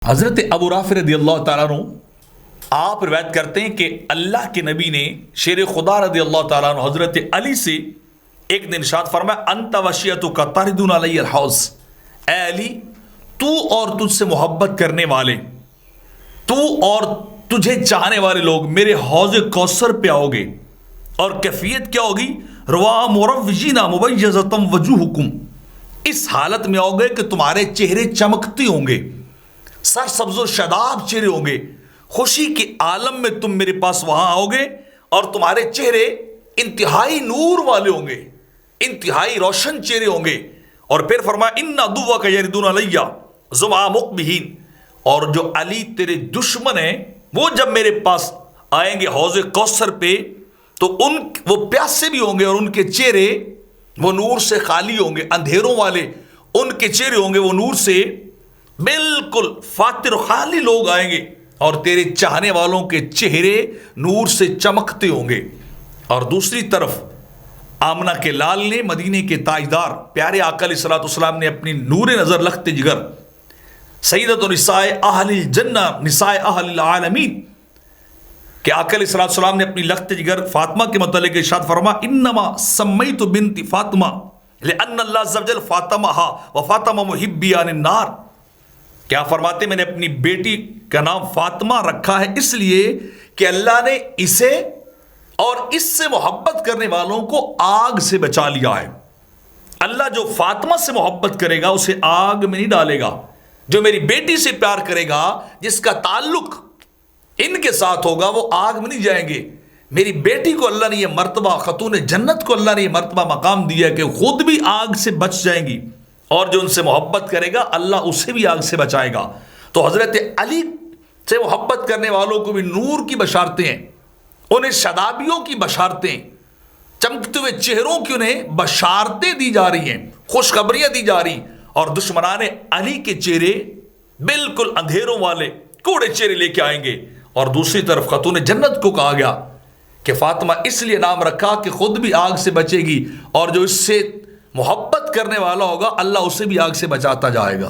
حضرت ابو رافع رضی اللہ تعالیٰ عنہ آپ روایت کرتے ہیں کہ اللہ کے نبی نے شیر خدا رضی اللہ تعالیٰ عنہ حضرت علی سے ایک دن ارشاد فرمایا انت وشیتک تردون علی الحوض، اے علی تو اور تجھ سے محبت کرنے والے، تو اور تجھے چاہنے والے لوگ میرے حوض کوثر پہ آؤ گے، اور کیفیت کیا ہوگی؟ روا مروجین مبیضۃ وجوہکم، اس حالت میں آؤ گے کہ تمہارے چہرے چمکتے ہوں گے، سر سبز و شاداب چہرے ہوں گے، خوشی کے عالم میں تم میرے پاس وہاں آؤ گے اور تمہارے چہرے انتہائی نور والے ہوں گے، انتہائی روشن چہرے ہوں گے۔ اور پھر فرمایا ان عدوک یردون علی زمع مقبہین، اور جو علی تیرے دشمن ہیں وہ جب میرے پاس آئیں گے حوض کوثر پہ تو وہ پیاسے بھی ہوں گے اور ان کے چہرے وہ نور سے خالی ہوں گے، اندھیروں والے ان کے چہرے ہوں گے وہ نور سے بالکل فاتر خالی لوگ آئیں گے، اور تیرے چاہنے والوں کے چہرے نور سے چمکتے ہوں گے۔ اور دوسری طرف آمنہ کے لال نے مدینے کے تاجدار پیارے آقا علیہ الصلوۃ والسلام نے اپنی نور نظر لخت جگر سیدۃ نساء اہل الجنہ نساء اہل العالمین کہ آقا علیہ الصلوۃ والسلام نے اپنی لخت جگر فاطمہ کے متعلق ارشاد فرما انما سمیت بنت فاطمہ لأن اللہ عز وجل فاطمہ وفاطمہ محبیان النار، کیا فرماتے میں نے اپنی بیٹی کا نام فاطمہ رکھا ہے اس لیے کہ اللہ نے اسے اور اس سے محبت کرنے والوں کو آگ سے بچا لیا ہے۔ اللہ جو فاطمہ سے محبت کرے گا اسے آگ میں نہیں ڈالے گا، جو میری بیٹی سے پیار کرے گا جس کا تعلق ان کے ساتھ ہوگا وہ آگ میں نہیں جائیں گے۔ میری بیٹی کو اللہ نے یہ مرتبہ، خاتون جنت کو اللہ نے یہ مرتبہ مقام دیا کہ خود بھی آگ سے بچ جائیں گی، اور جو ان سے محبت کرے گا اللہ اسے بھی آگ سے بچائے گا۔ تو حضرت علی سے محبت کرنے والوں کو بھی نور کی بشارتیں ہیں، انہیں شادابیوں کی بشارتیں، چمکتے ہوئے چہروں کی انہیں بشارتیں دی جا رہی ہیں، خوشخبریاں دی جا رہی، اور دشمنان علی کے چہرے بالکل اندھیروں والے کوڑے چہرے لے کے آئیں گے۔ اور دوسری طرف خاتون جنت کو کہا گیا کہ فاطمہ اس لیے نام رکھا کہ خود بھی آگ سے بچے گی، اور جو اس سے محبت کرنے والا ہوگا اللہ اسے بھی آگ سے بچاتا جائے گا۔